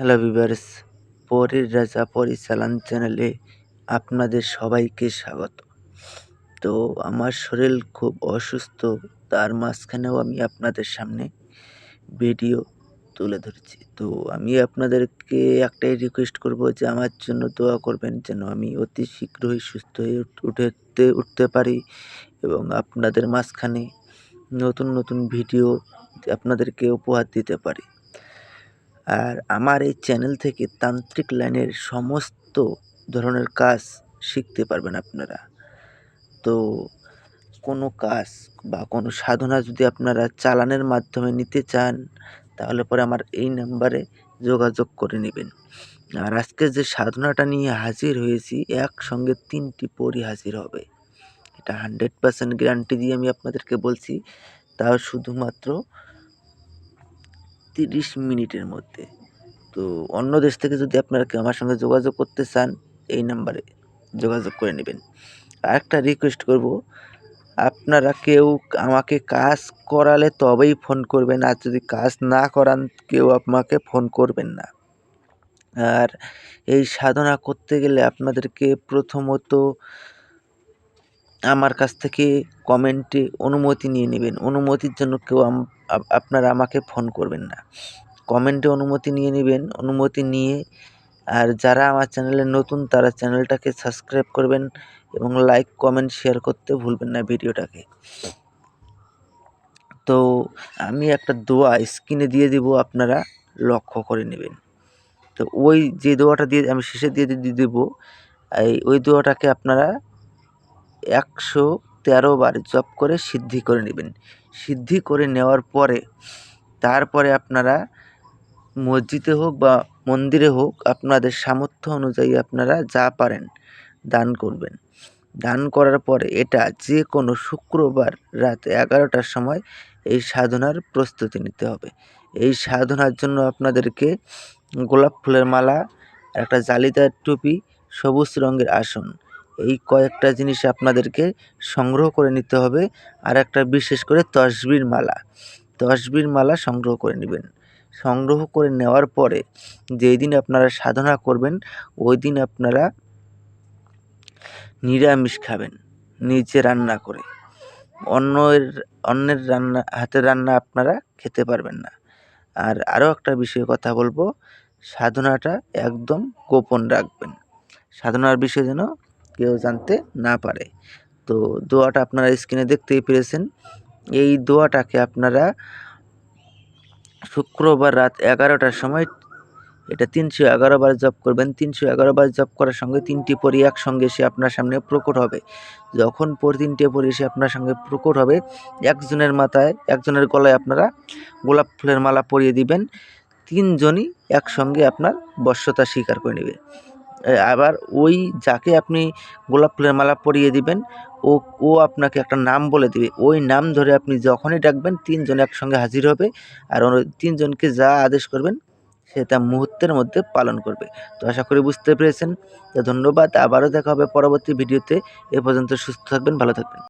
Hello viewers, পরীর রাজা পরিচালন চ্যানেলে আপনাদের সবাইকে স্বাগত। তো আমার শরীর খুব অসুস্থ, তার মাঝখানেও আমি আপনাদের সামনে ভিডিও তুলে ধরেছি। তো আমি আপনাদেরকে একটাই রিকোয়েস্ট করব যে আমার জন্য দোয়া করবেন যেন আমি অতি শীঘ্রই সুস্থ হয়ে উঠতে পারি এবং আপনাদের মাঝখানে নতুন ভিডিও আপনাদেরকে উপহার দিতে পারি। আর আমার এই চ্যানেল থেকে তান্ত্রিক লাইনের সমস্ত ধরনের কাজ শিখতে পারবেন আপনারা। তো কোনো কাজ বা কোনো সাধনা যদি আপনারা চালানের মাধ্যমে নিতে চান, তাহলে পরে আমার এই নাম্বারে যোগাযোগ করে নেবেন। আর আজকে যে সাধনাটা নিয়ে হাজির হয়েছি, একসঙ্গে ৩টি পরী হাজির হবে। এটা 100% গ্যারান্টি দিয়ে আমি আপনাদেরকে বলছি, তাও শুধুমাত্র ৩০ মিনিটের মধ্যে। তো অন্য দেশ থেকে যদি আপনারা কেউ আমার সঙ্গে যোগাযোগ করতে চান, এই নাম্বারে যোগাযোগ করে নেবেন। আরেকটা রিকোয়েস্ট করব, আপনারা কেউ আমাকে কাজ করালে তবেই ফোন করবেন, আর যদি কাজ না করান কেউ আমাকে ফোন করবেন না। আর এই সাধনা করতে গেলে আপনাদেরকে প্রথমত আমার কাছ থেকে কমেন্টে অনুমতি নিয়ে নেবেন। অনুমতির জন্য কেউ আপনারা আমাকে ফোন করবেন না। কমেন্টে অনুমতি নিয়ে নেবেন। অনুমতি নিয়ে আর যারা আমার চ্যানেলে নতুন তারা চ্যানেলটাকে সাবস্ক্রাইব করবেন এবং লাইক, কমেন্ট, শেয়ার করতে ভুলবেন না ভিডিওটাকে। তো আমি একটা দোয়া স্ক্রিনে দিয়ে দিব, আপনারা লক্ষ্য করে নেবেন। তো ওই যে দোয়াটা দিয়ে আমি শেষে দিয়ে দেবো, ওই দোয়াটাকে আপনারা 113 বার জপ করে সিদ্ধি করে নেবেন। সিদ্ধি করে নেওয়ার পরে তারপরে আপনারা মসজিদে হোক বা মন্দিরে হোক আপনাদের সামর্থ্য অনুযায়ী আপনারা যা পারেন দান করবেন। দান করার পরে এটা যে কোনো শুক্রবার রাত 11টার সময় এই সাধনার প্রস্তুতি নিতে হবে। এই সাধনার জন্য আপনাদেরকে গোলাপ ফুলের মালা, একটা জালিদার টুপি, সবুজ রঙের আসন, এই কয়েকটা জিনিস আপনাদেরকে সংগ্রহ করে নিতে হবে। আর একটা বিশেষ করে তসবির মালা সংগ্রহ করে নেবেন। সংগ্রহ করে নেওয়ার পরে যেই দিন আপনারা সাধনা করবেন, ওই দিন আপনারা নিরামিষ খাবেন, নিজে রান্না করে। অন্যের হাতের রান্না আপনারা খেতে পারবেন না। আর আরও একটা বিষয়ে কথা বলবো, সাধনাটা একদম গোপন রাখবেন। সাধনার বিষয় যেন কেউ জানতে না পারে। তো দোয়াটা আপনারা স্ক্রিনে দেখতেই পেরেছেন। এই দোয়াটাকে আপনারা শুক্রবার রাত 11টার সময় এটা 311 বার জপ করবেন। 311 বার জপ করার সঙ্গে 3টি পরী একসঙ্গে এসে আপনার সামনে প্রকট হবে। যখন 3টে পরী এসে আপনার সঙ্গে প্রকট হবে, একজনের গলায় আপনারা গোলাপ ফুলের মালা পরিয়ে দিবেন। 3 জনই একসঙ্গে আপনার বশ্যতা স্বীকার করে নেবে। আবার ওই যাকে আপনি গোলাপ ফুলের মালা পরিয়ে দিবেন, ও আপনাকে একটা নাম বলে দিবে। ওই নাম ধরে আপনি যখনই ডাকবেন 3 জন একসঙ্গে হাজির হবে। আর 3 জনকে যা আদেশ করবেন সে তা মুহূর্তের মধ্যে পালন করবে। তো আশা করি বুঝতে পেরেছেন। তো ধন্যবাদ। আবারও দেখা হবে পরবর্তী ভিডিওতে। এ পর্যন্ত সুস্থ থাকবেন, ভালো থাকবেন।